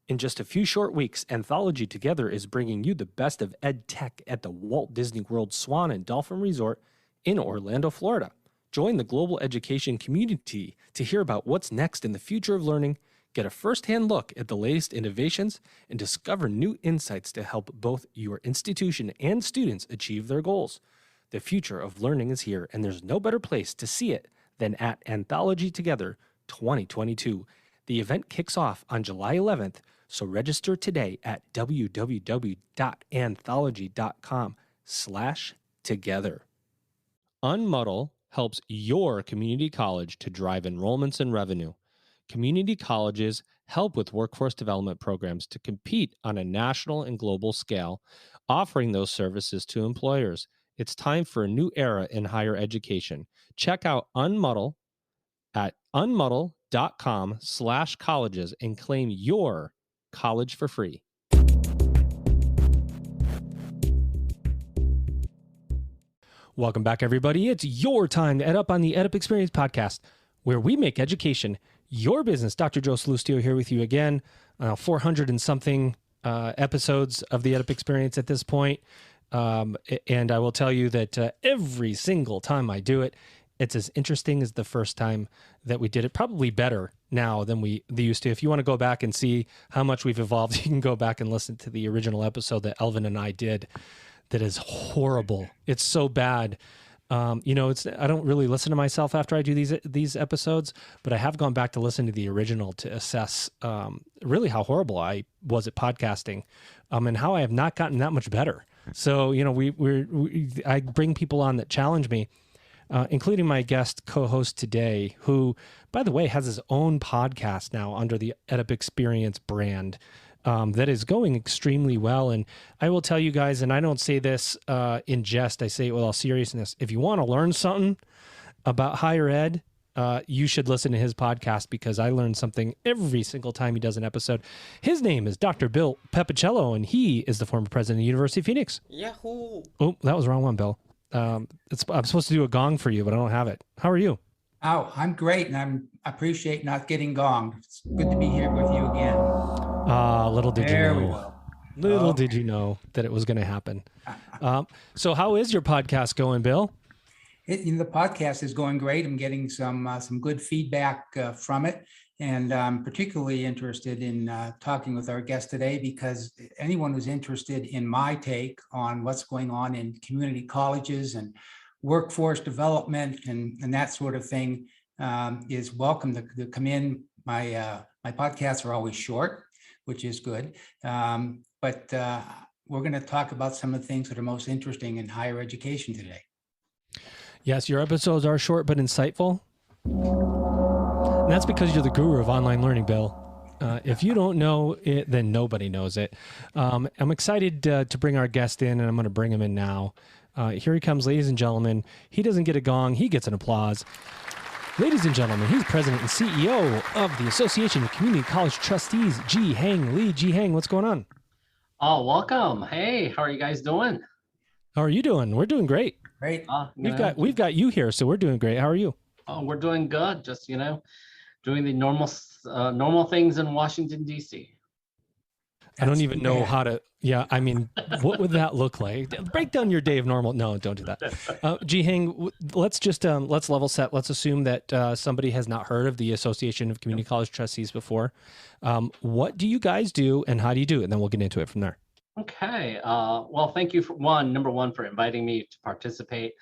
In just a few short weeks, Anthology Together is bringing you the best of ed tech at the Walt Disney World Swan and Dolphin Resort in Orlando, Florida. Join the global education community to hear about what's next in the future of learning, get a first-hand look at the latest innovations, and discover new insights to help both your institution and students achieve their goals. The future of learning is here, and there's no better place to see it than at Anthology Together 2022. The event kicks off on July 11th, so register today at www.anthology.com/together. Unmuddle helps your community college to drive enrollments and revenue. Community colleges help with workforce development programs to compete on a national and global scale, offering those services to employers. It's time for a new era in higher education. Check out Unmuddle at unmuddle.com/colleges and claim your college for free. Welcome back, everybody. It's your time to EdUp on the EdUp Experience podcast, where we make education your business. Dr. Joe Salustio here with you again. 400 and something episodes of the EdUp Experience at this point. And I will tell you that every single time I do it, it's as interesting as the first time that we did it, probably better now than we used to. If you want to go back and see how much we've evolved, you can go back and listen to the original episode that Elvin and I did. That is horrible. It's so bad. I don't really listen to myself after I do these episodes, but I have gone back to listen to the original to assess really how horrible I was at podcasting, and how I have not gotten that much better. So, I bring people on that challenge me, including my guest co-host today, who, by the way, has his own podcast now under the EdUp Experience brand. That is going extremely well. And I will tell you guys, and I don't say this in jest, I say it with all seriousness. If you want to learn something about higher ed, you should listen to his podcast, because I learn something every single time he does an episode. His name is Dr. Bill Pepicello, and he is the former president of the University of Phoenix. Yahoo! Oh, that was the wrong one, Bill. I'm supposed to do a gong for you, but I don't have it. How are you? Oh, I'm great, and I appreciate not getting gonged. It's good to be here with you again. Little did There you we know. go. Little did you know that it was going to happen. So how is your podcast going, Bill? The podcast is going great. I'm getting some good feedback from it, and I'm particularly interested in talking with our guest today, because anyone who's interested in my take on what's going on in community colleges and workforce development and that sort of thing is welcome to come in. My podcasts are always short, which is good. But we're going to talk about some of the things that are most interesting in higher education today. Yes, your episodes are short but insightful. And that's because you're the guru of online learning, Bill. If you don't know it, then nobody knows it. I'm excited to bring our guest in, and I'm going to bring him in now. Here he comes, ladies and gentlemen. He doesn't get a gong, he gets an applause. Ladies and gentlemen, he's president and CEO of the Association of Community College Trustees, Jee Hang Lee. Jee Hang, what's going on? Oh, welcome. Hey, how are you guys doing? How are you doing? We're doing great. Great. We've got you here, so we're doing great. How are you? Oh, we're doing good. Just, doing the normal things in Washington, D.C. I don't even know how to. Yeah, I mean, what would that look like? Break down your day of normal. No, don't do that. Jee Hang, let's level set. Let's assume that somebody has not heard of the Association of Community College Trustees before. What do you guys do, and how do you do it? And then we'll get into it from there. Okay. Well, thank you number one, for inviting me to participate.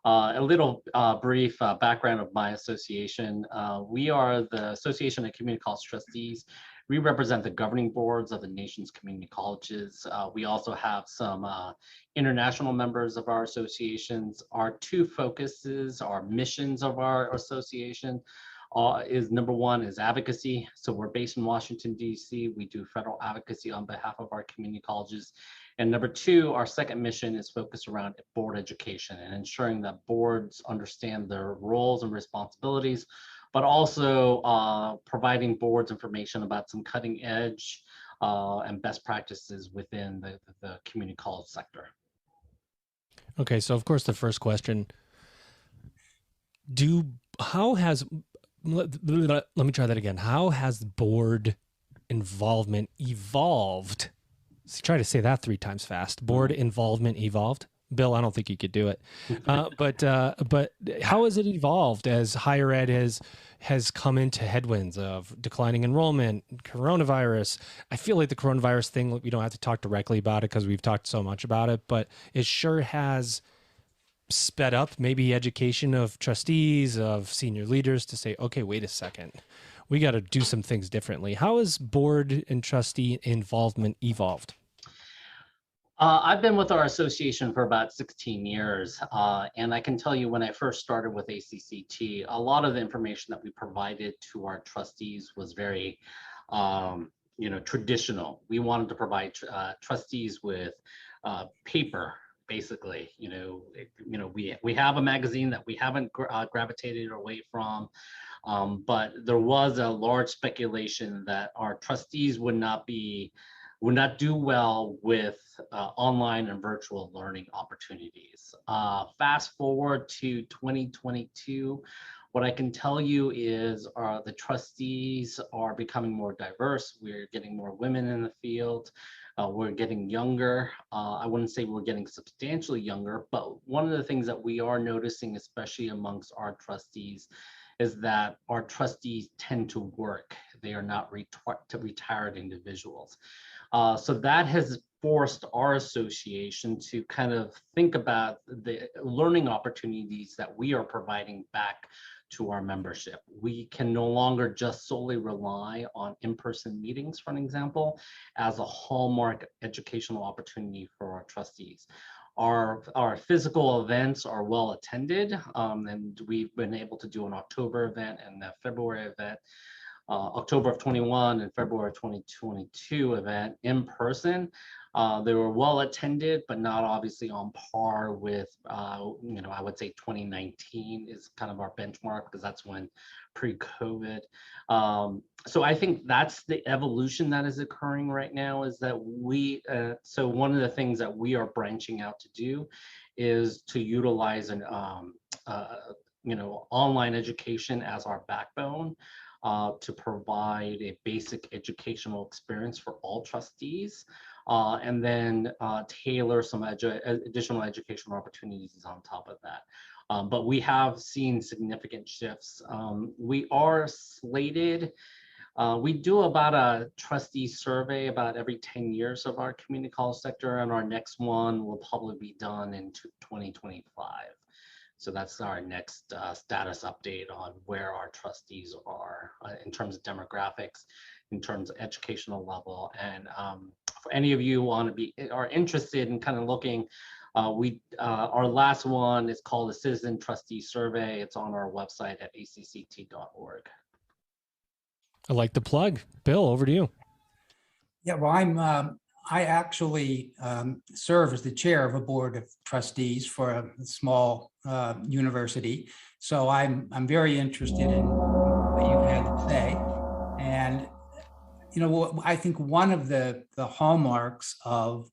A little brief background of my association. We are the Association of Community College Trustees. We represent the governing boards of the nation's community colleges. We also have some international members of our associations. Our two focuses, our missions of our association is number one is advocacy. So we're based in Washington, D.C. We do federal advocacy on behalf of our community colleges. And number two, our second mission is focused around board education and ensuring that boards understand their roles and responsibilities, but also providing boards information about some cutting edge and best practices within the community college sector. Okay, so of course the first question, let me try that again. How has board involvement evolved. So try to say that 3 times fast. Board involvement evolved. Bill, I don't think you could do it. But how has it evolved as higher ed has come into headwinds of declining enrollment, coronavirus? I feel like the coronavirus thing, we don't have to talk directly about it because we've talked so much about it, but it sure has sped up maybe education of trustees, of senior leaders to say, okay, wait a second, we got to do some things differently. How has board and trustee involvement evolved? I've been with our association for about 16 years, and I can tell you when I first started with ACCT, a lot of the information that we provided to our trustees was very, traditional. We wanted to provide trustees with paper, basically. We have a magazine that we haven't gravitated away from, but there was a large speculation that our trustees would not do well with online and virtual learning opportunities. Fast forward to 2022, what I can tell you is the trustees are becoming more diverse. We're getting more women in the field. We're getting younger. I wouldn't say we're getting substantially younger, but one of the things that we are noticing, especially amongst our trustees, is that our trustees tend to work. They are not retired individuals. So that has forced our association to kind of think about the learning opportunities that we are providing back to our membership. We can no longer just solely rely on in-person meetings, for an example, as a hallmark educational opportunity for our trustees. Our physical events are well attended, and we've been able to do an October event and a February event. October of 21 and February of 2022 event in person. They were well attended, but not obviously on par with, I would say 2019 is kind of our benchmark because that's when pre-COVID. So I think that's the evolution that is occurring right now is that so one of the things that we are branching out to do is to utilize an, online education as our backbone. To provide a basic educational experience for all trustees, and then tailor some additional educational opportunities on top of that. But we have seen significant shifts. We are slated, we do about a trustee survey about every 10 years of our community college sector, and our next one will probably be done in 2025. So that's our next status update on where our trustees are in terms of demographics, in terms of educational level. And for any of you are interested in kind of looking, our last one is called the Citizen Trustee Survey. It's on our website at acct.org. I like the plug. Bill, over to you. Yeah, well, I actually serve as the chair of a board of trustees for a small university. So I'm very interested in what you had to say. And, I think one of the hallmarks of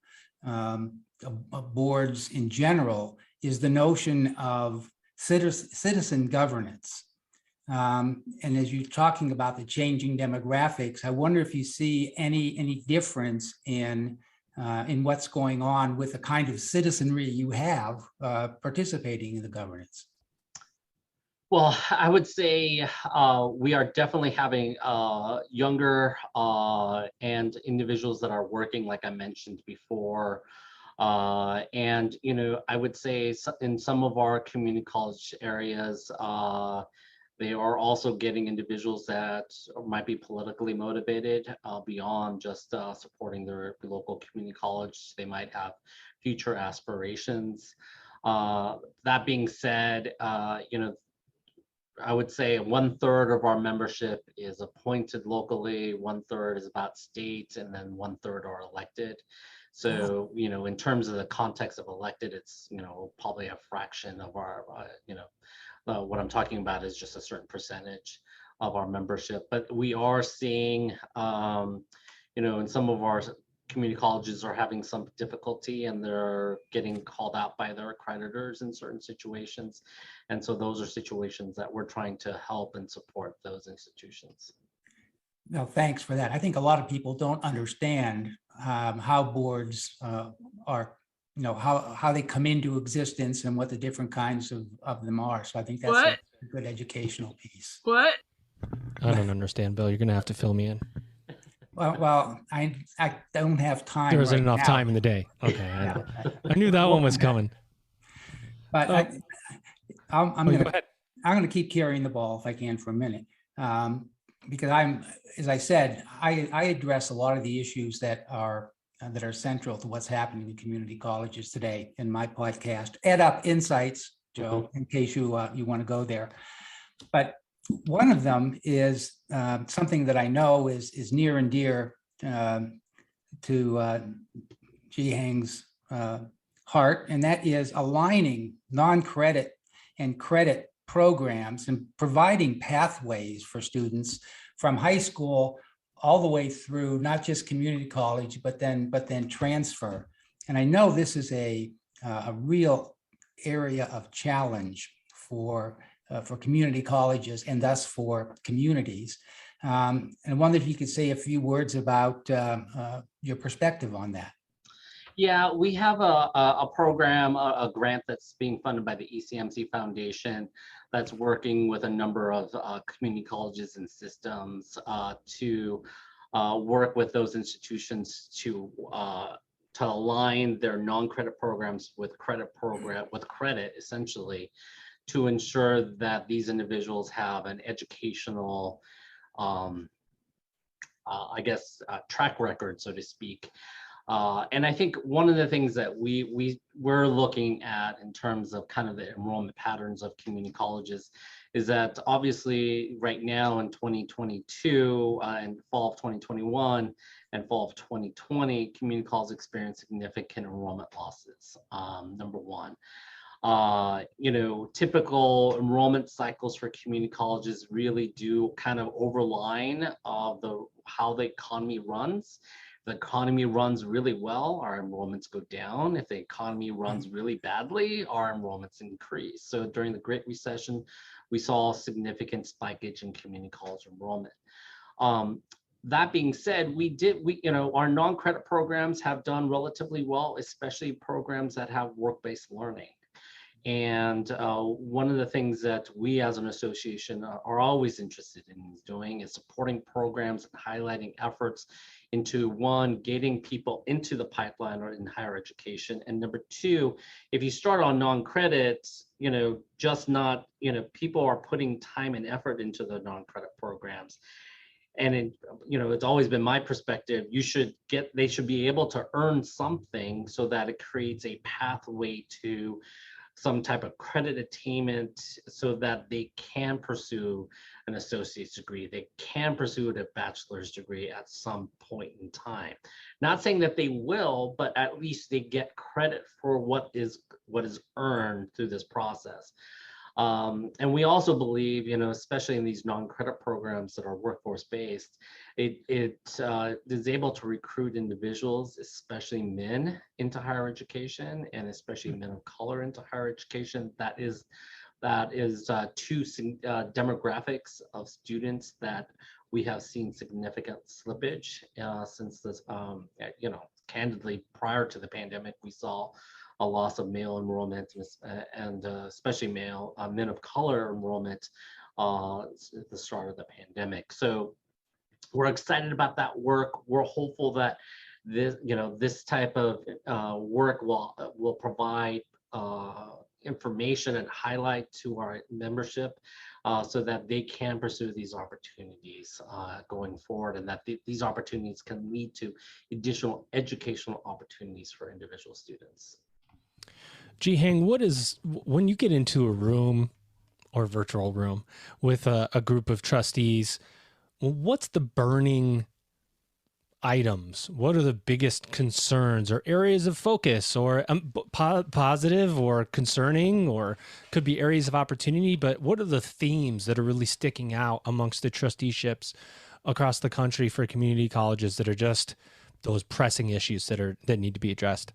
boards in general is the notion of citizen governance. And as you're talking about the changing demographics, I wonder if you see any difference in what's going on with the kind of citizenry you have participating in the governance. Well, I would say we are definitely having younger and individuals that are working, like I mentioned before. And, I would say in some of our community college areas, they are also getting individuals that might be politically motivated beyond just supporting their local community college. They might have future aspirations. That being said, I would say 1/3 of our membership is appointed locally, 1/3 is about state, and then 1/3 are elected. So, in terms of the context of elected, it's, probably a fraction of our, what I'm talking about is just a certain percentage of our membership. But we are seeing, in some of our community colleges are having some difficulty and they're getting called out by their accreditors in certain situations. And so those are situations that we're trying to help and support those institutions. No, thanks for that. I think a lot of people don't understand how boards are, how they come into existence and what the different kinds of them are. So I think that's a good educational piece. What? I don't understand, Bill. You're going to have to fill me in. Well, I don't have time. There isn't right enough now. time in the day. Okay. Yeah. I knew that one was coming. But I'm Go ahead. going to keep carrying the ball if I can for a minute. Because as I said, I address a lot of the issues that are central to what's happening in community colleges today in my podcast, EdUp Insights, Joe, in case you want to go there. But one of them is something that I know is near and dear to Jee Hang's heart, and that is aligning non-credit and credit programs and providing pathways for students from high school all the way through not just community college, but then transfer. And I know this is a real area of challenge for community colleges and thus for communities. And I wonder if you could say a few words about your perspective on that. Yeah, we have a program, a grant that's being funded by the ECMC Foundation that's working with a number of community colleges and systems to work with those institutions to align their non-credit programs with credit essentially, to ensure that these individuals have an educational, track record, so to speak. And I think one of the things that we're looking at in terms of kind of the enrollment patterns of community colleges is that obviously right now in 2022 and fall of 2021 and fall of 2020, community colleges experienced significant enrollment losses, number one. Typical enrollment cycles for community colleges really do kind of overline how the economy runs. The economy runs really well, our enrollments go down. If the economy runs really badly, our enrollments increase. So during the Great Recession, we saw a significant spikeage in community college enrollment. That being said, our non-credit programs have done relatively well, especially programs that have work-based learning. And one of the things that we as an association are always interested in doing is supporting programs and highlighting efforts into, one, getting people into the pipeline or in higher education. And number two, if you start on non-credit, people are putting time and effort into the non-credit programs. And it's always been my perspective, they should be able to earn something so that it creates a pathway to some type of credit attainment so that they can pursue an associate's degree. They can pursue a bachelor's degree at some point in time. Not saying that they will, but at least they get credit for what is earned through this process. And we also believe, especially in these non-credit programs that are workforce-based, it is able to recruit individuals, especially men, into higher education, and especially men of color into higher education. That is two demographics of students that we have seen significant slippage since this, candidly, prior to the pandemic, we saw a loss of male enrollment and especially men of color enrollment at the start of the pandemic. So we're excited about that work. We're hopeful that this type of work will provide information and highlight to our membership so that they can pursue these opportunities going forward, and that these opportunities can lead to additional educational opportunities for individual students. Jee Hang, when you get into a room or virtual room with a group of trustees, what's the burning items? What are the biggest concerns or areas of focus, or positive or concerning, or could be areas of opportunity? But what are the themes that are really sticking out amongst the trusteeships across the country for community colleges that are just those pressing issues that need to be addressed?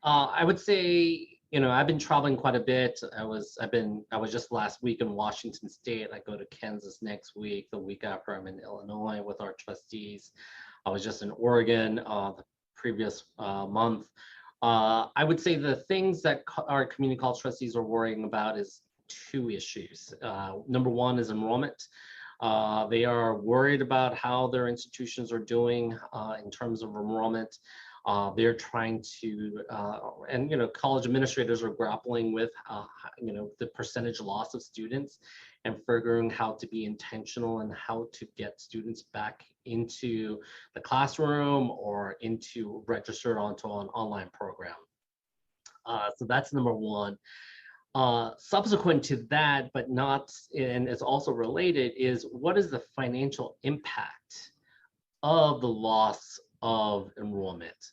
I would say I've been traveling quite a bit. I was just last week in Washington State. I go to Kansas next week. The week after, I'm in Illinois with our trustees. I was just in Oregon the previous month. I would say the things that our community college trustees are worrying about is two issues. Number one is enrollment. They are worried about how their institutions are doing in terms of enrollment. They're trying to, and college administrators are grappling with, the percentage loss of students and figuring how to be intentional and how to get students back into the classroom or into registered onto an online program. So that's number one. Subsequent to that, but not, and it's also related, is what is the financial impact of the loss of enrollment?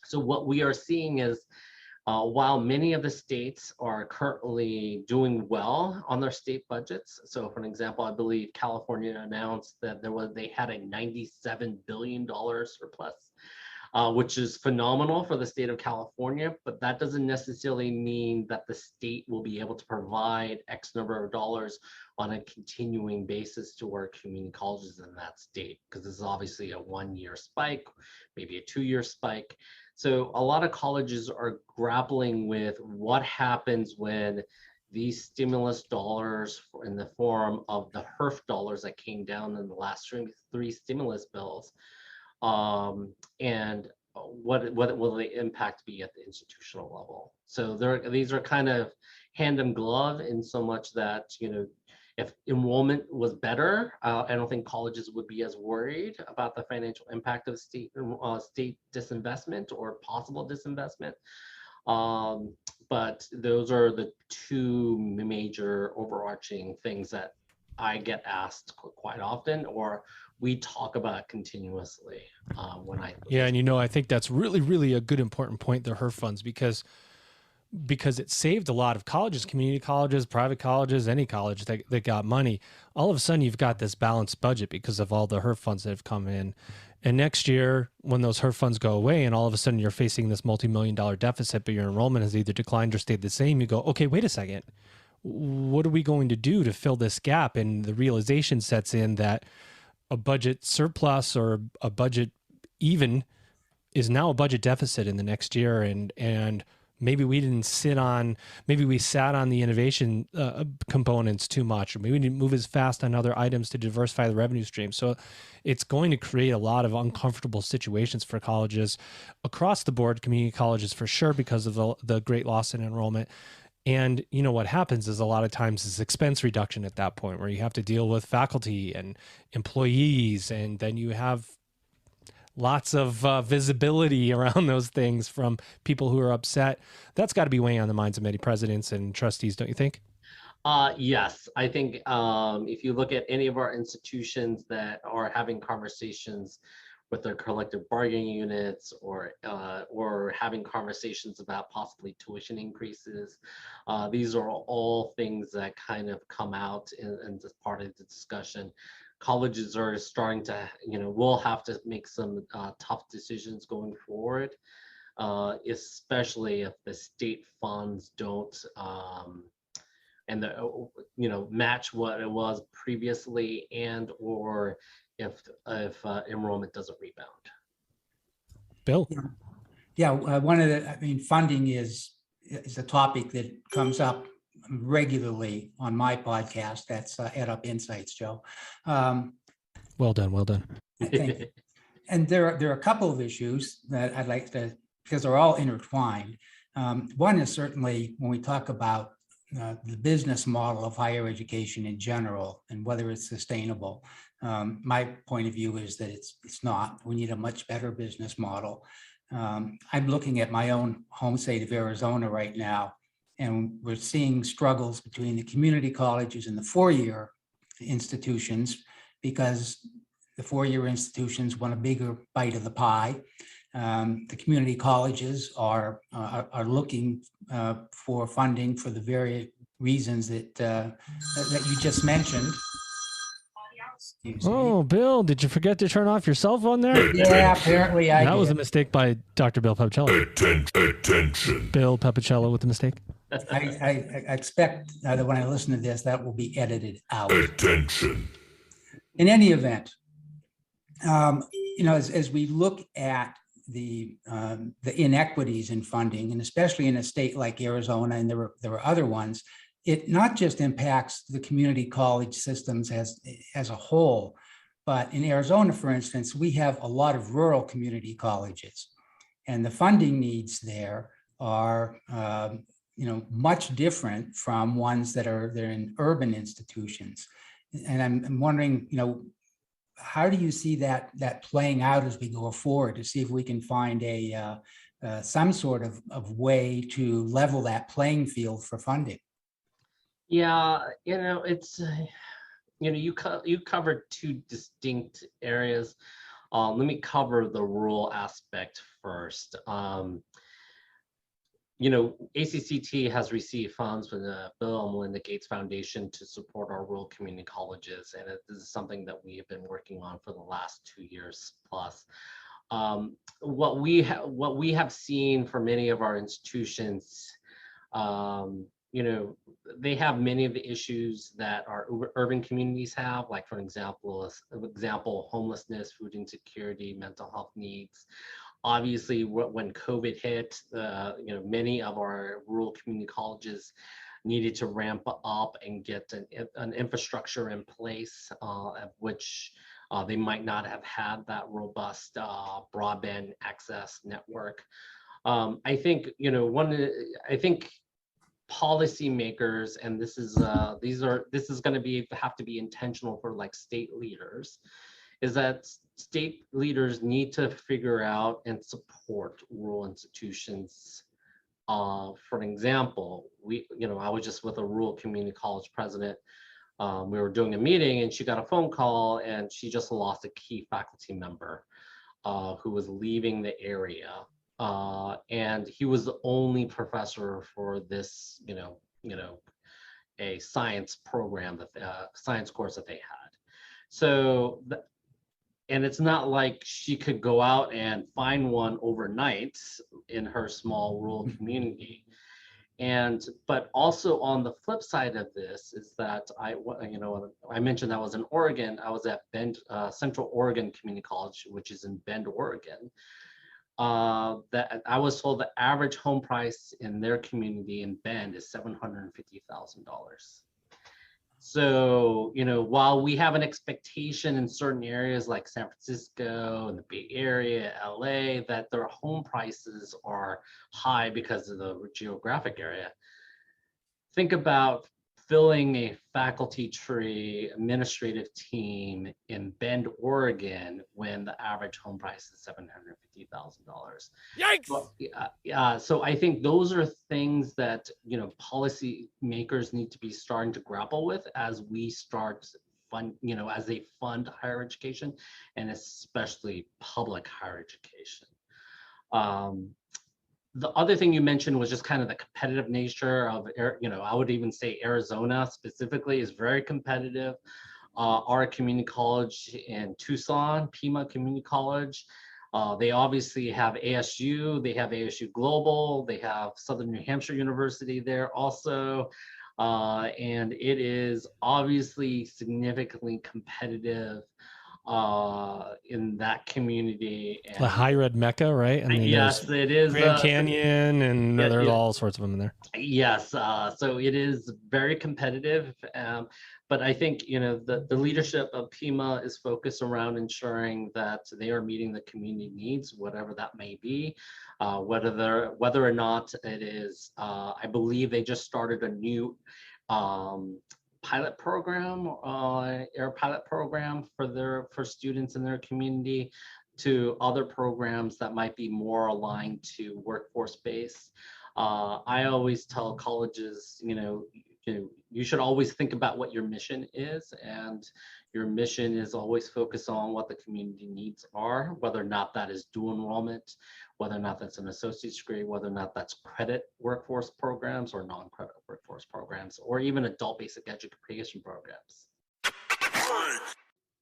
So what we are seeing is, while many of the states are currently doing well on their state budgets, so for an example, I believe California announced that they had a $97 billion surplus, which is phenomenal for the state of California, but that doesn't necessarily mean that the state will be able to provide X number of dollars on a continuing basis to our community colleges in that state, because this is obviously a 1-year spike, maybe a 2-year spike. So a lot of colleges are grappling with what happens when these stimulus dollars in the form of the HERF dollars that came down in the last 3 stimulus bills, and what will the impact be at the institutional level? So these are kind of hand in glove in so much that, if enrollment was better, I don't think colleges would be as worried about the financial impact of state disinvestment or possible disinvestment. But those are the two major overarching things that I get asked quite often, or we talk about continuously when I. Yeah, and I think that's really, really a good important point, the HERF funds, because it saved a lot of colleges, community colleges, private colleges, any college that got money. All of a sudden, you've got this balanced budget because of all the HERF funds that have come in. And next year, when those HERF funds go away and all of a sudden you're facing this multi-million-dollar deficit, but your enrollment has either declined or stayed the same, you go, okay, wait a second. What are we going to do to fill this gap? And the realization sets in that a budget surplus or a budget even is now a budget deficit in the next year. And maybe we sat on the innovation components too much, or maybe we didn't move as fast on other items to diversify the revenue stream. So it's going to create a lot of uncomfortable situations for colleges across the board, community colleges for sure, because of the great loss in enrollment. And what happens is a lot of times is expense reduction at that point, where you have to deal with faculty and employees, and then you have lots of visibility around those things from people who are upset. That's got to be weighing on the minds of many presidents and trustees, don't you think? Yes, I think if you look at any of our institutions that are having conversations with their collective bargaining units, or having conversations about possibly tuition increases, these are all things that kind of come out in this part of the discussion. Colleges are starting to, will have to make some tough decisions going forward, especially if the state funds don't match what it was previously, and or if enrollment doesn't rebound. Bill? Yeah, funding is a topic that comes up regularly on my podcast. That's EdUp Insights, Joe. Well done. Thank you. And there are a couple of issues that I'd like to, because they're all intertwined. One is certainly when we talk about the business model of higher education in general and whether it's sustainable. My point of view is that it's not. We need a much better business model. I'm looking at my own home state of Arizona right now, and we're seeing struggles between the community colleges and the four-year institutions, because the four-year institutions want a bigger bite of the pie. The community colleges are looking for funding for the very reasons that you just mentioned. Excuse me. Oh, Bill, did you forget to turn off your cell phone there? Yeah, apparently I That was a did. mistake by Dr. Bill Papicello. Attention. Bill Papicello with the mistake. I expect that when I listen to this, that will be edited out. Attention. In any event, as we look at the inequities in funding, and especially in a state like Arizona, and there were other ones, it not just impacts the community college systems as a whole, but in Arizona, for instance, we have a lot of rural community colleges, and the funding needs there are much different from ones they're in urban institutions. And I'm wondering, how do you see that playing out as we go forward to see if we can find some sort of way to level that playing field for funding? Yeah, it's you covered two distinct areas. Let me cover the rural aspect first. ACCT has received funds from the Bill and Melinda Gates Foundation to support our rural community colleges, and this is something that we have been working on for the last 2 years plus. What we have seen for many of our institutions, they have many of the issues that our urban communities have, like for example, homelessness, food insecurity, mental health needs. Obviously, when COVID hit, many of our rural community colleges needed to ramp up and get an infrastructure in place, of which they might not have had that robust broadband access network. I think policymakers, and this is going to have to be intentional for like state leaders, is that state leaders need to figure out and support rural institutions. For example, I was just with a rural community college president. We were doing a meeting and she got a phone call and she just lost a key faculty member who was leaving the area. And he was the only professor for this, a science program, science course that they had. So, and it's not like she could go out and find one overnight in her small rural community. But also on the flip side of this is that I mentioned I was in Oregon. I was at Central Oregon Community College, which is in Bend, Oregon. That I was told the average home price in their community in Bend is $750,000. So, while we have an expectation in certain areas like San Francisco and the Bay Area, LA, that their home prices are high because of the geographic area, think about filling a faculty tree administrative team in Bend, Oregon, when the average home price is $750,000. Yikes! So I think those are things that policy makers need to be starting to grapple with as we start as they fund higher education, and especially public higher education. The other thing you mentioned was just kind of the competitive nature of, I would even say Arizona specifically is very competitive. Our community college in Tucson, Pima Community College, they obviously have ASU, they have ASU Global, they have Southern New Hampshire University there also. And it is obviously significantly competitive in that community. And the higher ed mecca, right? Yes, it is. Grand Canyon, and there's all sorts of them in there. Yes, so it is very competitive, but I think the leadership of Pima is focused around ensuring that they are meeting the community needs, whatever that may be, whether or not it is. I believe they just started a new pilot program, air pilot program for students in their community, to other programs that might be more aligned to workforce base. I always tell colleges, you should always think about what your mission is, and your mission is always focused on what the community needs are, whether or not that is dual enrollment, whether or not that's an associate's degree, whether or not that's credit workforce programs or non-credit workforce programs, or even adult basic education programs.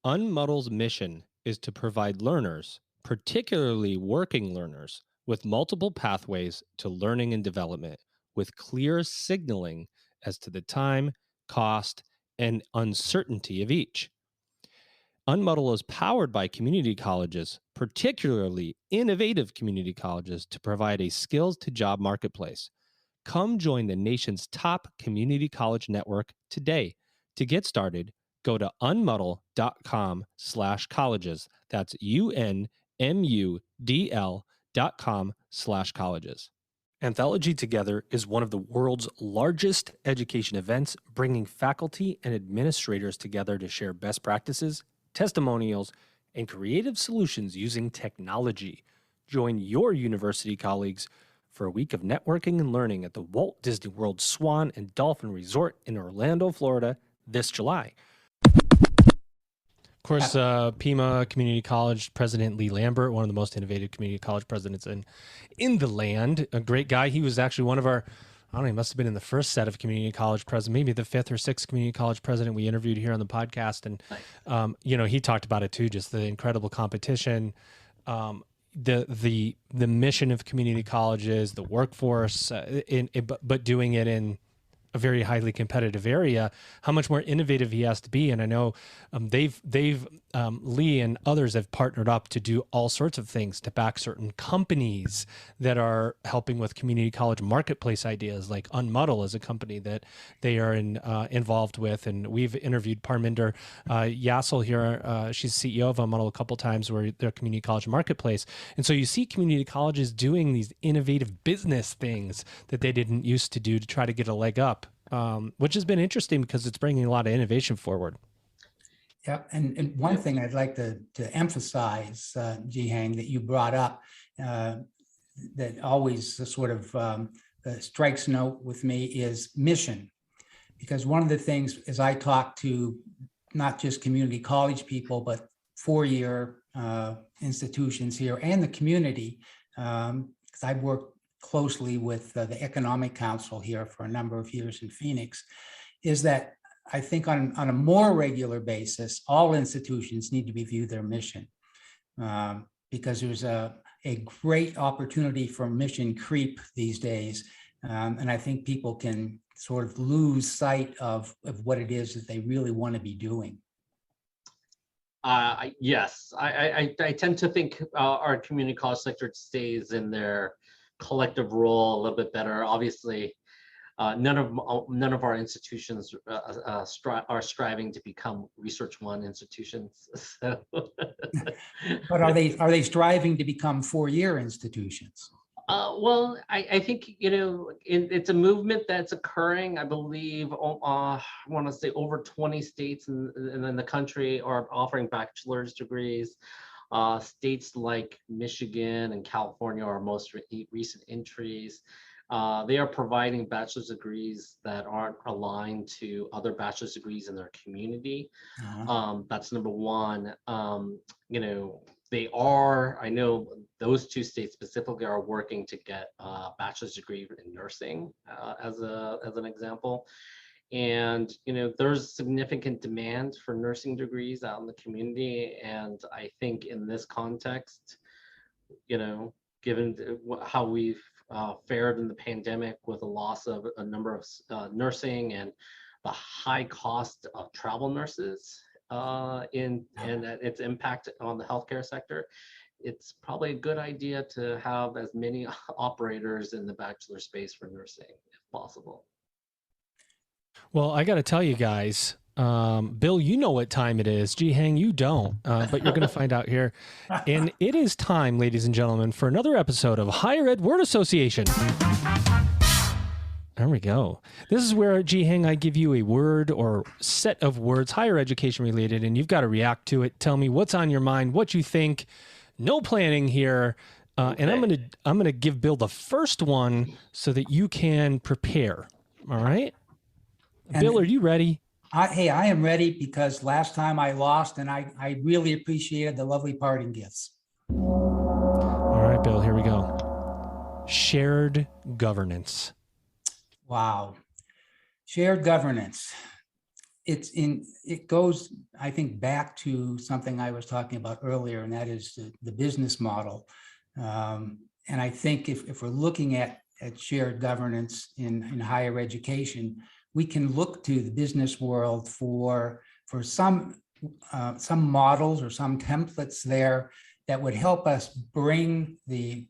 Unmuddle's mission is to provide learners, particularly working learners, with multiple pathways to learning and development, with clear signaling as to the time, cost, and uncertainty of each. Unmuddle is powered by community colleges, particularly innovative community colleges, to provide a skills-to-job marketplace. Come join the nation's top community college network today. To get started, go to unmuddle.com/colleges. That's UNMUDL.com/colleges. Anthology Together is one of the world's largest education events, bringing faculty and administrators together to share best practices, testimonials, and creative solutions using technology. Join your university colleagues for a week of networking and learning at the Walt Disney World Swan and Dolphin Resort in Orlando, Florida this July. Of course, Pima Community College President Lee Lambert, one of the most innovative community college presidents in the land, a great guy. He was actually one of our, I don't know, he must have been in the first set of community college president, maybe the fifth or sixth community college president we interviewed here on the podcast. And, he talked about it too, just the incredible competition, the mission of community colleges, the workforce, but doing it in a very highly competitive area, how much more innovative he has to be. And I know Lee and others have partnered up to do all sorts of things to back certain companies that are helping with community college marketplace ideas. Like Unmuddle is a company that they are involved with. And we've interviewed Parminder Yassel here. She's CEO of Unmuddle a couple times, where they're a community college marketplace. And so you see community colleges doing these innovative business things that they didn't used to do to try to get a leg up. Which has been interesting because it's bringing a lot of innovation forward. Yeah, and one thing I'd like to emphasize, Jee Hang, that you brought up, that always sort of strikes note with me is mission. Because one of the things, as I talk to not just community college people, but four-year institutions here and the community, because I've worked closely with the Economic Council here for a number of years in Phoenix, is that I think on a more regular basis, all institutions need to review their mission, because there's a great opportunity for mission creep these days. And I think people can sort of lose sight of what it is that they really want to be doing. Yes, I tend to think our community college sector stays in their collective role a little bit better. Obviously, none of our institutions are striving to become Research One institutions. So. But are they striving to become four-year institutions? Well, I think it's a movement that's occurring. I believe I want to say over 20 states in the country are offering bachelor's degrees. States like Michigan and California are most recent entries. They are providing bachelor's degrees that aren't aligned to other bachelor's degrees in their community. That's number one. I know those two states specifically are working to get a bachelor's degree in nursing as an example. And there's significant demand for nursing degrees out in the community, and I think in this context, given how we've fared in the pandemic with a loss of a number of nursing and the high cost of travel nurses and its impact on the healthcare sector, it's probably a good idea to have as many operators in the bachelor space for nursing if possible. Well, I got to tell you guys, Bill, you know what time it is. Jee Hang, you don't, but you're going to find out here. And it is time, ladies and gentlemen, for another episode of Higher Ed Word Association. There we go. This is where, Jee Hang, I give you a word or set of words, higher education related, and you've got to react to it. Tell me what's on your mind, what you think. No planning here. Okay. And I'm gonna give Bill the first one so that you can prepare. All right? And Bill, are you ready? Hey, I am ready, because last time I lost, and I really appreciated the lovely parting gifts. All right, Bill, here we go. Shared governance. Wow. Shared governance. it goes, I think, back to something I was talking about earlier, and that is the business model. And I think if we're looking at shared governance in higher education, we can look to the business world for some models or some templates there that would help us bring the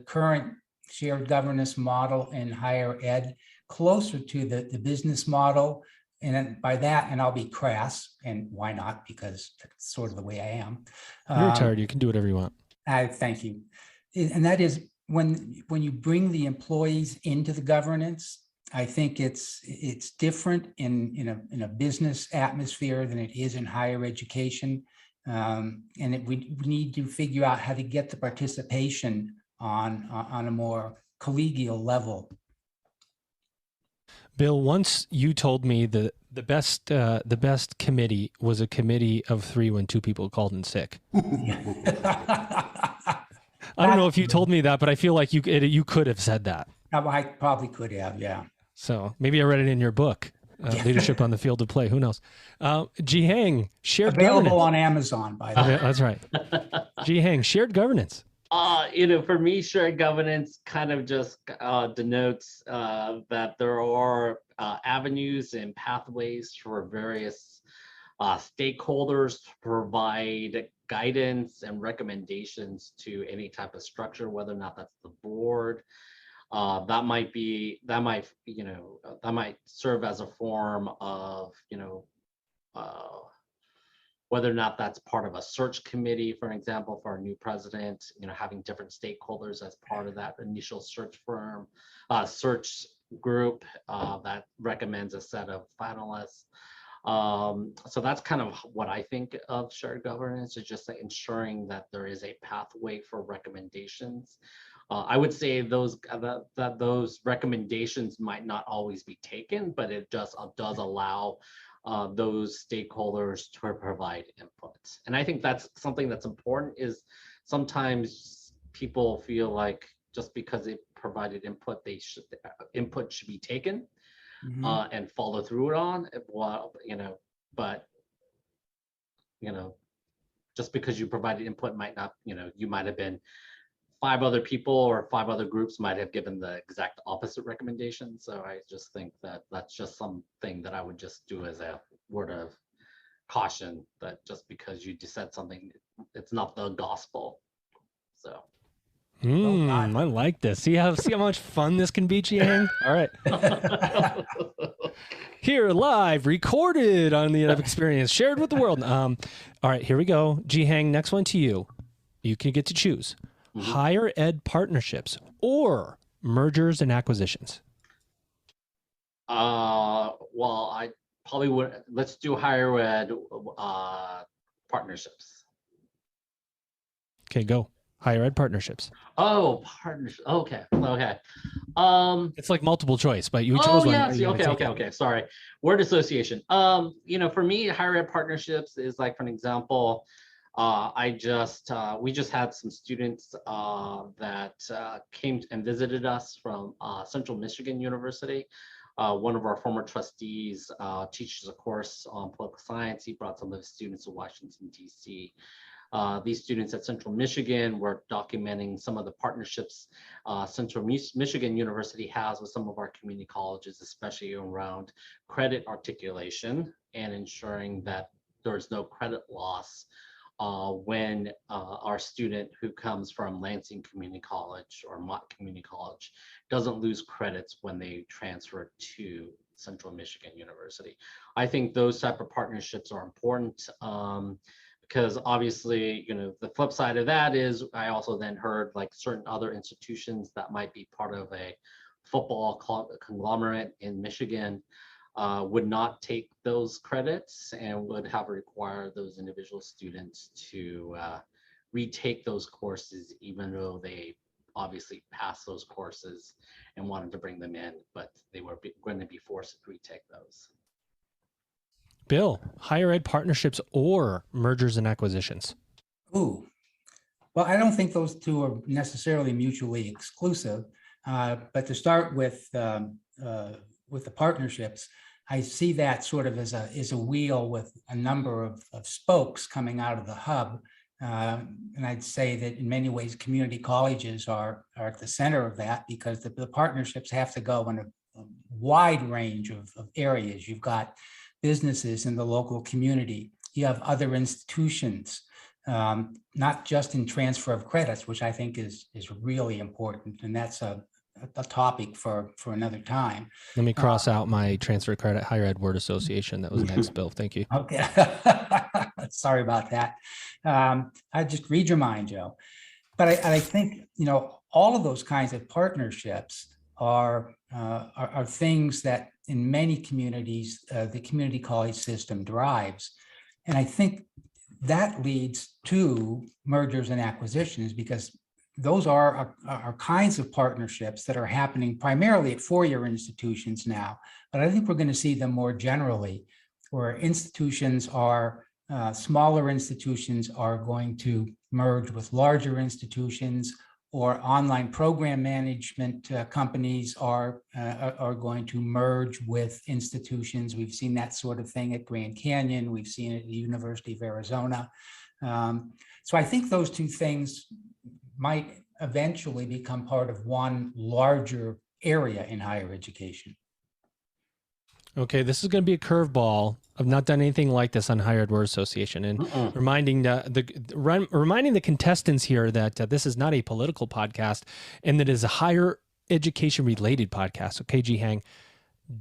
current shared governance model in higher ed closer to the business model. And then by that, and I'll be crass, and why not? Because that's sort of the way I am. You're retired. You can do whatever you want. I thank you. And that is when you bring the employees into the governance, I think it's different in a business atmosphere than it is in higher education. We need to figure out how to get the participation on a more collegial level. Bill, once you told me the best committee was a committee of 3 when 2 people called in sick. I don't know if you told me that, but I feel like you could have said that. I probably could have, yeah. So maybe I read it in your book, Leadership on the Field of Play. Who knows? Jee Hang, shared governance. Available on Amazon, by the way. That's right. Jee Hang, shared governance. For me, shared governance kind of just denotes that there are avenues and pathways for various stakeholders to provide guidance and recommendations to any type of structure, whether or not that's the board. That might serve as a form of, whether or not that's part of a search committee, for example, for a new president, having different stakeholders as part of that initial search group that recommends a set of finalists. So that's kind of what I think of shared governance, is just like ensuring that there is a pathway for recommendations. I would say that those recommendations might not always be taken, but it does allow those stakeholders to provide input. And I think that's something that's important, is sometimes people feel like just because they provided input, input should be taken and follow through on. But just because you provided input might not, you might have been 5 other people or 5 other groups might have given the exact opposite recommendation. So I just think that that's just something that I would just do as a word of caution, that just because you said something, it's not the gospel. So. I like this. See how much fun this can be, Jee Hang? All right. Here, live, recorded on the EdUp experience, shared with the world. All right, here we go. Jee Hang, next one to you. You can get to choose. Higher ed partnerships or mergers and acquisitions? Well, I probably would. Let's do higher ed partnerships. Okay, go. Higher ed partnerships. Oh, partnerships. Okay. It's like multiple choice, but you chose one. Okay. Sorry. Word association. For me, higher ed partnerships is like, for example, we just had some students that came and visited us from Central Michigan University. One of our former trustees teaches a course on political science. He brought some of his students to Washington, D.C. These students at Central Michigan were documenting some of the partnerships Central Michigan University has with some of our community colleges, especially around credit articulation and ensuring that there's no credit loss when our student who comes from Lansing Community College or Mott Community College doesn't lose credits when they transfer to Central Michigan University. I think those type of partnerships are important because obviously, the flip side of that is I also then heard like certain other institutions that might be part of a football conglomerate in Michigan would not take those credits and would have required those individual students to retake those courses, even though they obviously passed those courses and wanted to bring them in, but they were going to be forced to retake those. Bill, higher ed partnerships or mergers and acquisitions? Ooh, well, I don't think those two are necessarily mutually exclusive, but to start with the partnerships, I see that sort of as a wheel with a number of spokes coming out of the hub. And I'd say that in many ways, community colleges are at the center of that, because the partnerships have to go in a wide range of areas. You've got businesses in the local community. You have other institutions, not just in transfer of credits, which I think is really important. And that's a topic for another time. Let me cross out my transfer credit higher ed word association. That was next, Bill. Thank you. Okay. Sorry about that. I just read your mind, Joe. But I think, all of those kinds of partnerships are things that in many communities, the community college system drives. And I think that leads to mergers and acquisitions, because those are kinds of partnerships that are happening primarily at four-year institutions now. But I think we're going to see them more generally, where institutions are, smaller institutions are going to merge with larger institutions, or online program management companies are going to merge with institutions. We've seen that sort of thing at Grand Canyon. We've seen it at the University of Arizona. So I think those two things might eventually become part of one larger area in higher education. Okay, this is going to be a curveball. I've not done anything like this on Higher Ed Word Association, and reminding the contestants here that this is not a political podcast, and that it is a higher education related podcast. Okay, Jee Hang,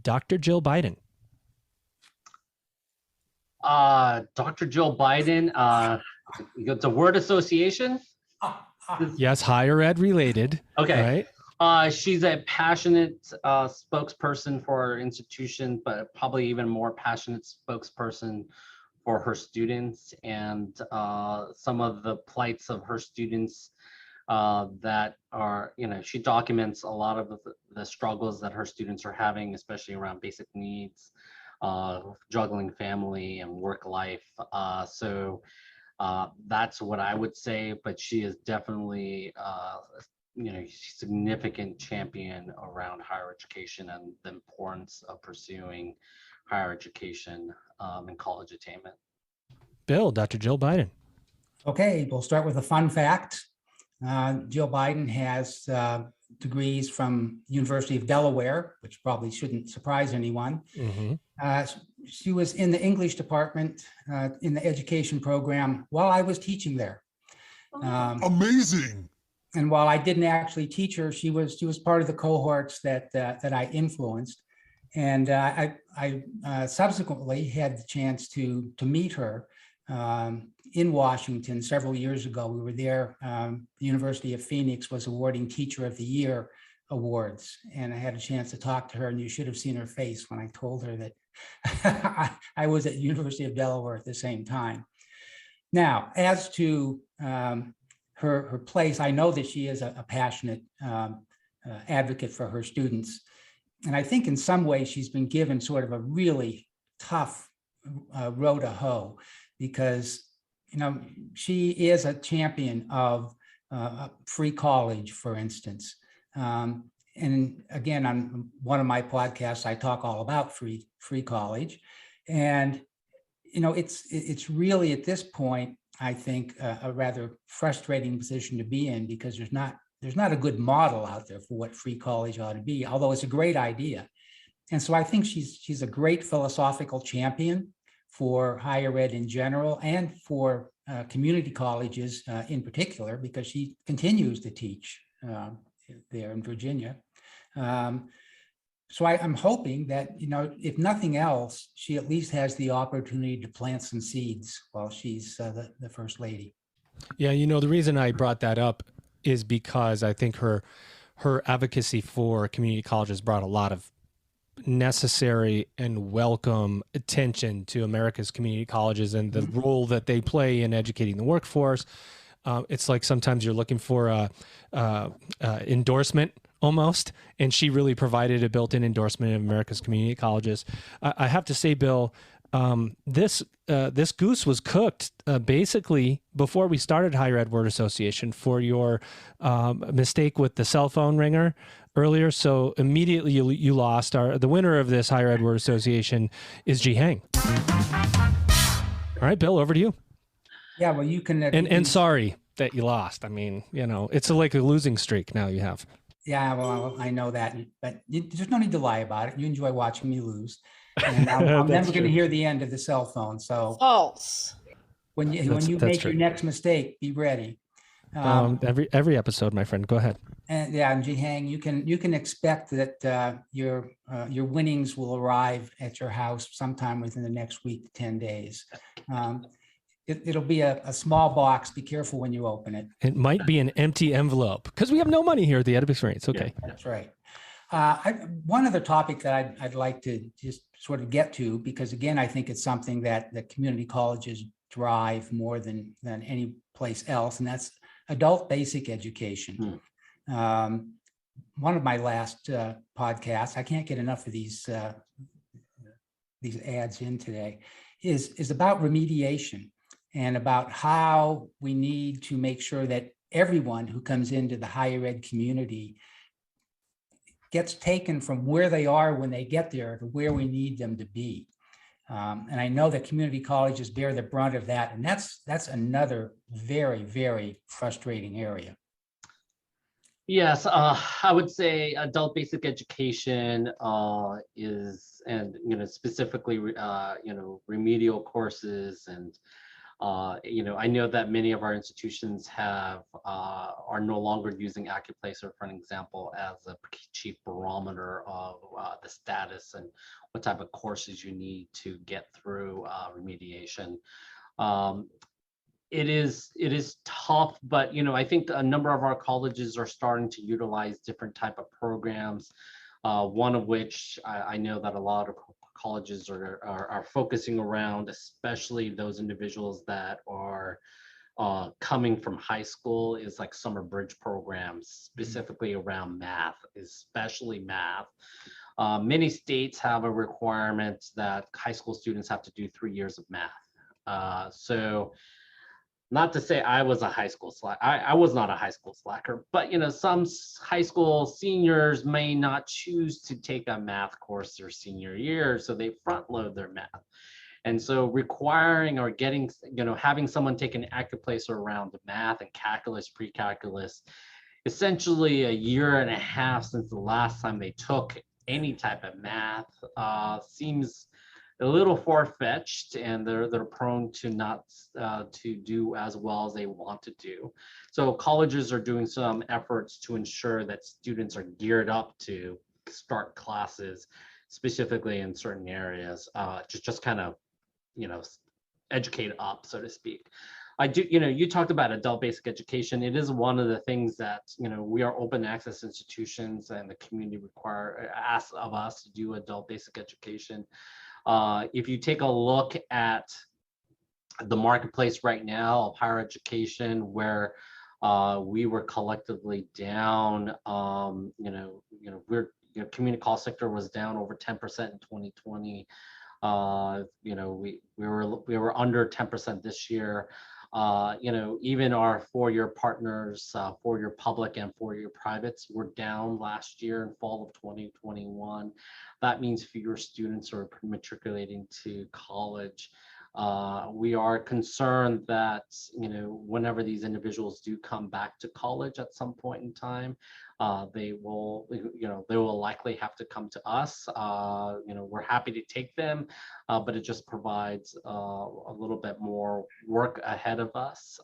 Dr. Jill Biden. Dr. Jill Biden. It's a word association. Yes, higher ed related. Okay. Right? She's a passionate spokesperson for our institution, but probably even more passionate spokesperson for her students and some of the plights of her students that are, she documents a lot of the struggles that her students are having, especially around basic needs, juggling family and work life. So that's what I would say, but she is definitely significant champion around higher education and the importance of pursuing higher education and college attainment. Bill, Dr. Jill Biden. Okay, we'll start with a fun fact. Jill Biden has degrees from University of Delaware, which probably shouldn't surprise anyone. Mm-hmm. She was in the English department in the education program while I was teaching there. Amazing. And while I didn't actually teach her, she was part of the cohorts that I influenced. And I subsequently had the chance to meet her in Washington several years ago. We were there. The University of Phoenix was awarding Teacher of the Year awards, and I had a chance to talk to her. And you should have seen her face when I told her that I was at the University of Delaware at the same time. Now, as to her place, I know that she is a passionate advocate for her students. And I think in some ways she's been given sort of a really tough row to hoe, because, she is a champion of free college, for instance. And again, on one of my podcasts, I talk all about free college. And, it's really at this point, I think, a rather frustrating position to be in, because there's not a good model out there for what free college ought to be, although it's a great idea. And so I think she's a great philosophical champion for higher ed in general, and for community colleges in particular, because she continues to teach there in Virginia. So I'm hoping that, if nothing else, she at least has the opportunity to plant some seeds while she's the First Lady. Yeah, the reason I brought that up is because I think her advocacy for community colleges brought a lot of necessary and welcome attention to America's community colleges and the role that they play in educating the workforce. It's like sometimes you're looking for a endorsement almost, and she really provided a built-in endorsement of America's community colleges. I have to say, Bill, This goose was cooked basically before we started Higher Ed Word Association for your mistake with the cell phone ringer earlier. So immediately you lost. The winner of this Higher Ed Word Association is Jee Hang. All right, Bill, over to you. Yeah, well, you can. And sorry that you lost. I mean, it's like a losing streak now you have. Yeah, well, I know that, but there's no need to lie about it. You enjoy watching me lose. And I'm never going to hear the end of the cell phone. So false. When you make your next mistake, be ready. Every episode, my friend. Go ahead. And yeah, Jee Hang, you can expect that your winnings will arrive at your house sometime within the next week to 10 days. It'll be a small box. Be careful when you open it. It might be an empty envelope because we have no money here at the EdUp Experience. Okay, yeah, that's right. One other topic that I'd like to just sort of get to, because again, I think it's something that the community colleges drive more than any place else, and that's adult basic education. One of my last podcasts, I can't get enough of these ads in today, is about remediation and about how we need to make sure that everyone who comes into the higher ed community gets taken from where they are when they get there to where we need them to be. And I know that community colleges bear the brunt of that. And that's another very, very frustrating area. Yes, I would say adult basic education is, and specifically, remedial courses, and I know that many of our institutions are no longer using AccuPlacer, for an example, as a chief barometer of the status and what type of courses you need to get through remediation. It is tough, but I think a number of our colleges are starting to utilize different type of programs. One of which I know that a lot of colleges are focusing around, especially those individuals that are coming from high school, is like summer bridge programs, specifically around math, especially math. Many states have a requirement that high school students have to do 3 years of math. So not to say I was a high school slacker. I was not a high school slacker, but some high school seniors may not choose to take a math course their senior year, so they front load their math. And so requiring or getting, having someone take an AccuPlacer around the math and calculus, pre-calculus, essentially a year and a half since the last time they took any type of math, seems a little far-fetched, and they're prone to not to do as well as they want to do. So colleges are doing some efforts to ensure that students are geared up to start classes, specifically in certain areas, just kind of educate up, so to speak. I do, you talked about adult basic education. It is one of the things that, we are open access institutions, and the community asks of us to do adult basic education. If you take a look at the marketplace right now of higher education, where we were collectively down, community college sector was down over 10% in 2020. We were under 10% this year. Even our four-year partners, four-year public and four-year privates, were down last year in fall of 2021. That means fewer students are matriculating to college. We are concerned that, whenever these individuals do come back to college at some point in time, they will likely have to come to us. We're happy to take them, but it just provides a little bit more work ahead of us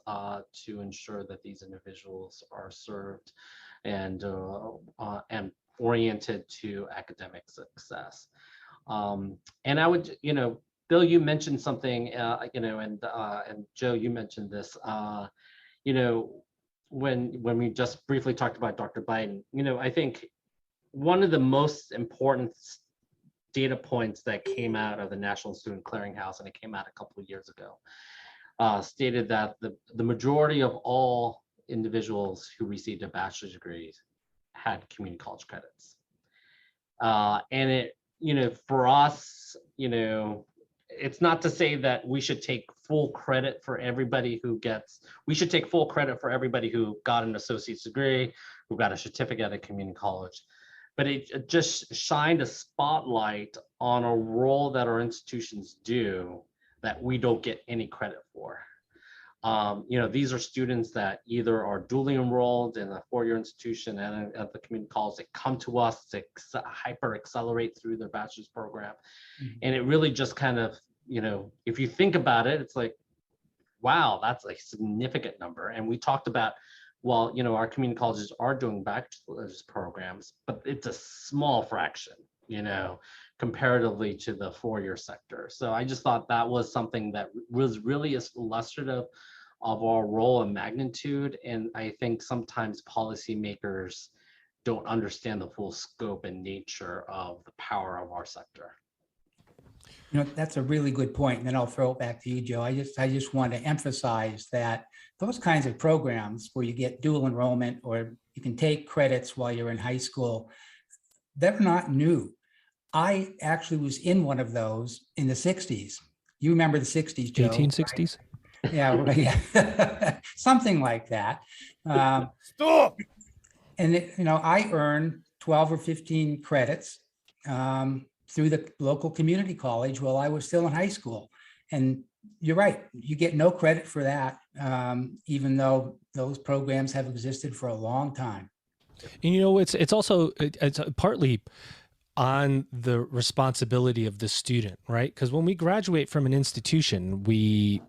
to ensure that these individuals are served and oriented to academic success. And I would, Bill, you mentioned something, and Joe, you mentioned this, when we just briefly talked about Dr. Biden, I think one of the most important data points that came out of the National Student Clearinghouse, and it came out a couple of years ago, stated that the majority of all individuals who received a bachelor's degree had community college credits. And it, for us, it's not to say that we should take full credit for everybody who gets, we should take full credit for everybody who got an associate's degree, who got a certificate at community college. But it just shined a spotlight on a role that our institutions do that we don't get any credit for. These are students that either are duly enrolled in a four-year institution and at the community college that come to us to hyper accelerate through their bachelor's program. And it really just kind of, if you think about it, it's like, wow, that's a significant number. And we talked about, well, our community colleges are doing bachelor's programs, but it's a small fraction, comparatively to the four-year sector. So I just thought that was something that was really illustrative of our role and magnitude. And I think sometimes policymakers don't understand the full scope and nature of the power of our sector. That's a really good point. And then I'll throw it back to you, Joe. I just want to emphasize that those kinds of programs where you get dual enrollment or you can take credits while you're in high school, they're not new. I actually was in one of those in the 60s. You remember the 60s, Joe? 1860s? Right? Yeah, right. Yeah. Something like that. Stop! And I earned 12 or 15 credits through the local community college while I was still in high school. And you're right, you get no credit for that, even though those programs have existed for a long time. And it's also it's partly on the responsibility of the student, right? Because when we graduate from an institution, we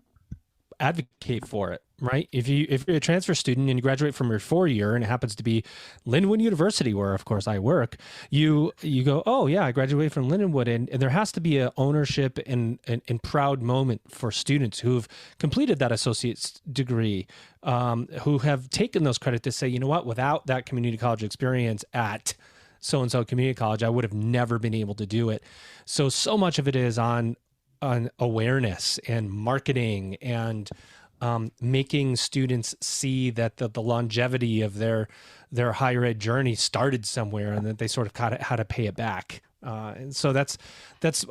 advocate for it, right? If you're a transfer student and you graduate from your 4-year and it happens to be Lindenwood University, where of course I work, you go, oh yeah, I graduated from Lindenwood, and there has to be a ownership and proud moment for students who've completed that associate's degree, who have taken those credits to say, you know what, without that community college experience at so-and-so community college, I would have never been able to do it. So much of it is on awareness and marketing and making students see that the longevity of their higher ed journey started somewhere and that they sort of how to pay it back. And so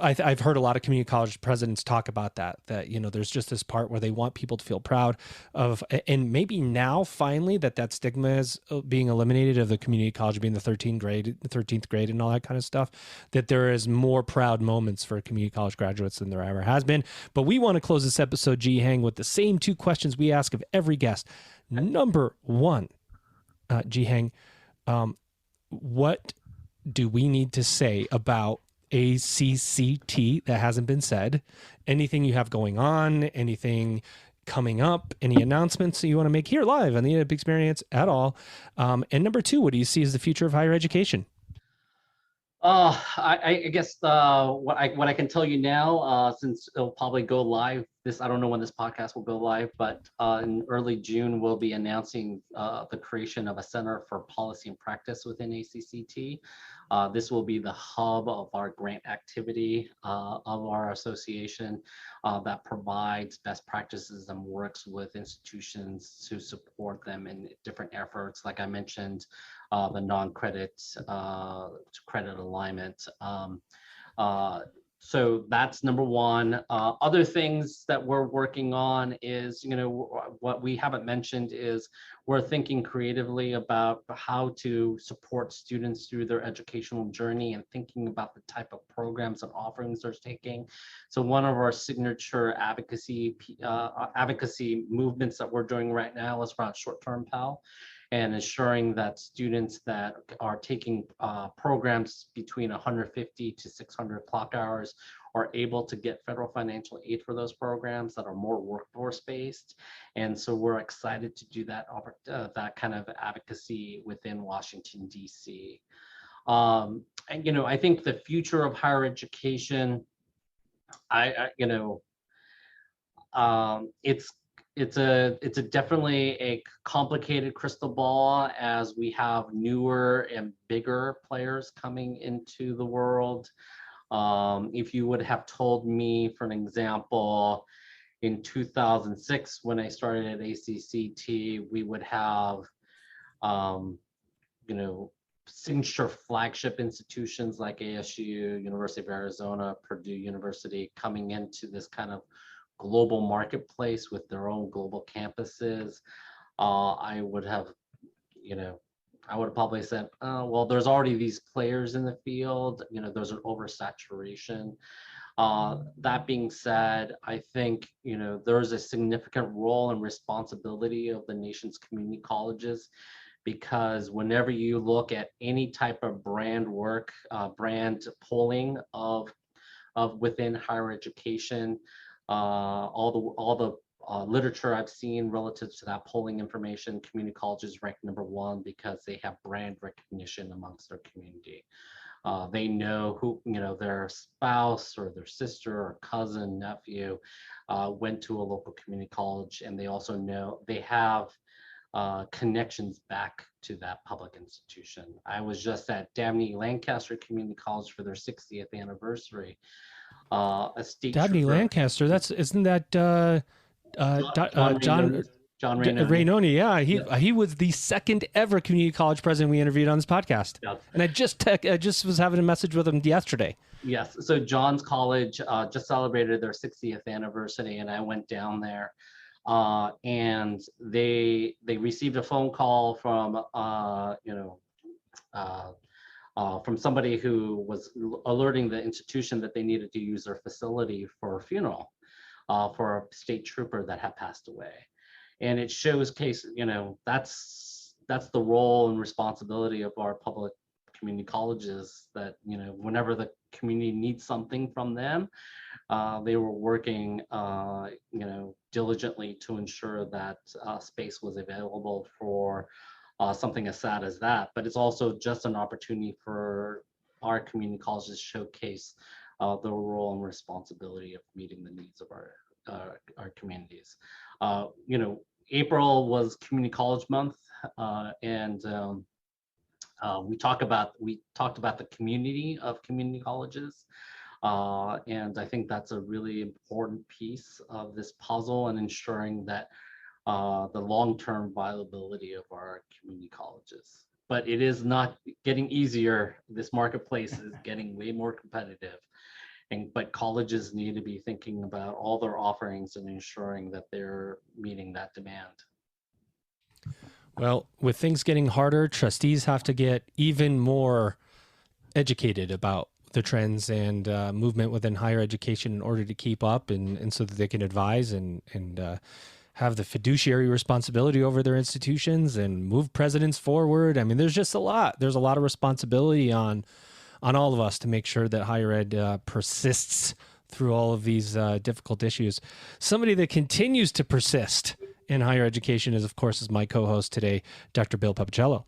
I've heard a lot of community college presidents talk about that there's just this part where they want people to feel proud of, and maybe now finally that stigma is being eliminated of the community college being the 13th grade and all that kind of stuff, that there is more proud moments for community college graduates than there ever has been. But we want to close this episode, Jee Hang, with the same 2 questions we ask of every guest. Number 1, Jee Hang, what do we need to say about ACCT that hasn't been said? Anything you have going on, anything coming up, any announcements that you want to make here live on the EdUp Experience at all? And number 2, what do you see as the future of higher education? I guess what I can tell you now, since it'll probably go live, I don't know when this podcast will go live, but in early June, we'll be announcing the creation of a Center for Policy and Practice within ACCT. This will be the hub of our grant activity of our association that provides best practices and works with institutions to support them in different efforts. Like I mentioned, the non-credit credit alignment. So that's number 1. Other things that we're working on is, what we haven't mentioned is we're thinking creatively about how to support students through their educational journey and thinking about the type of programs and offerings they're taking. So one of our signature advocacy movements that we're doing right now is around short-term Pell, and ensuring that students that are taking programs between 150 to 600 clock hours are able to get federal financial aid for those programs that are more workforce-based. And so we're excited to do that kind of advocacy within Washington, D.C. And, I think the future of higher education, it's definitely a complicated crystal ball as we have newer and bigger players coming into the world. If you would have told me, for an example, in 2006, when I started at ACCT, we would have, signature flagship institutions like ASU, University of Arizona, Purdue University coming into this kind of global marketplace with their own global campuses, I would have, I would have probably said, well, there's already these players in the field, there's an oversaturation. That being said, I think, there's a significant role and responsibility of the nation's community colleges, because whenever you look at any type of brand work, brand polling of within higher education, all the literature I've seen relative to that polling information, community colleges rank #1 because they have brand recognition amongst their community. They know who, their spouse or their sister or cousin, nephew went to a local community college, and they also know they have connections back to that public institution. I was just at Dabney Lancaster Community College for their 60th anniversary. A state Dabney trooper, Lancaster, isn't that John Rainoni? Yeah, he was the second ever community college president we interviewed on this podcast. Yes. And I just was having a message with him yesterday. Yes, so John's college just celebrated their 60th anniversary, and I went down there, and they received a phone call from from somebody who was alerting the institution that they needed to use their facility for a funeral for a state trooper that had passed away. And it shows that's the role and responsibility of our public community colleges, that, whenever the community needs something from them, they were working, diligently to ensure that space was available for something as sad as that. But it's also just an opportunity for our community colleges to showcase the role and responsibility of meeting the needs of our communities. April was Community College Month, and we talked about the community of community colleges, and I think that's a really important piece of this puzzle and ensuring that the long-term viability of our community colleges. But it is not getting easier. This marketplace is getting way more competitive, but colleges need to be thinking about all their offerings and ensuring that they're meeting that demand. Well, with things getting harder, trustees have to get even more educated about the trends and movement within higher education in order to keep up, and so that they can advise and have the fiduciary responsibility over their institutions and move presidents forward. I mean, there's just a lot. There's a lot of responsibility on all of us to make sure that higher ed persists through all of these difficult issues. Somebody that continues to persist in higher education is my co-host today, Dr. Bill Papicello.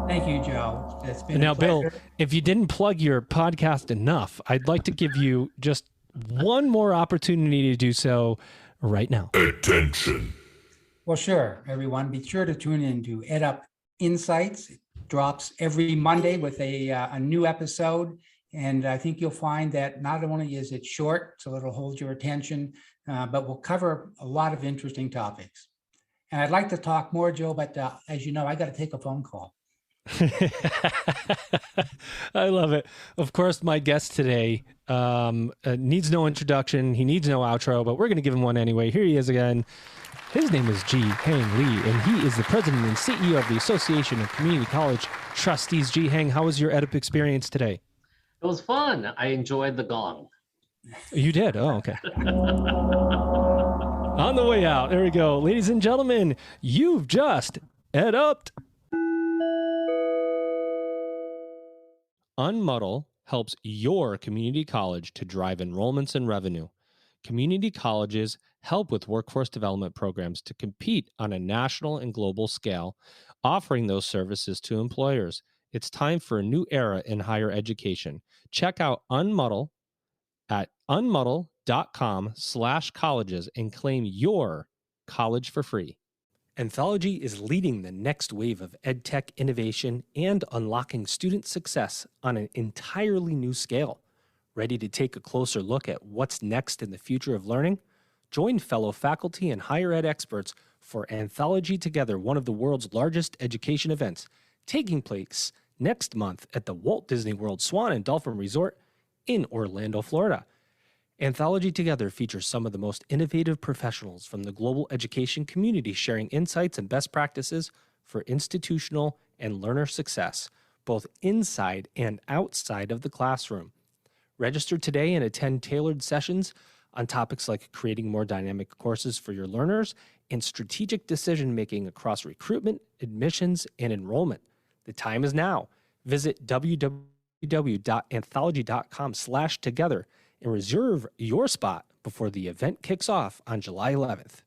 Thank you, Joe. It's been now, a pleasure. Bill, if you didn't plug your podcast enough, I'd like to give you just one more opportunity to do so right now. Attention. Well, sure, everyone. Be sure to tune in to EdUp Insights. It drops every Monday with a new episode. And I think you'll find that not only is it short, so it'll hold your attention, but we'll cover a lot of interesting topics. And I'd like to talk more, Joe, but as you know, I got to take a phone call. I love it. Of course, my guest today needs no introduction. He needs no outro, but we're going to give him one anyway. Here he is again. His name is Jee Hang Lee, and he is the president and CEO of the Association of Community College Trustees. Jee Hang, how was your EdUp experience today? It was fun. I enjoyed the gong. You did? Oh, okay. On the way out, there we go. Ladies and gentlemen, you've just EdUp'd. Unmuddle helps your community college to drive enrollments and revenue. Community colleges help with workforce development programs to compete on a national and global scale, offering those services to employers. It's time for a new era in higher education. Check out Unmuddle at unmuddle.com/colleges and claim your college for free. Anthology is leading the next wave of edtech innovation and unlocking student success on an entirely new scale. Ready to take a closer look at what's next in the future of learning? Join fellow faculty and higher ed experts for Anthology Together, one of the world's largest education events. taking place next month at the Walt Disney World Swan and Dolphin Resort in Orlando, Florida. Anthology Together features some of the most innovative professionals from the global education community sharing insights and best practices for institutional and learner success, both inside and outside of the classroom. Register today and attend tailored sessions on topics like creating more dynamic courses for your learners and strategic decision-making across recruitment, admissions, and enrollment. The time is now. Visit www.anthology.com/together and reserve your spot before the event kicks off on July 11th.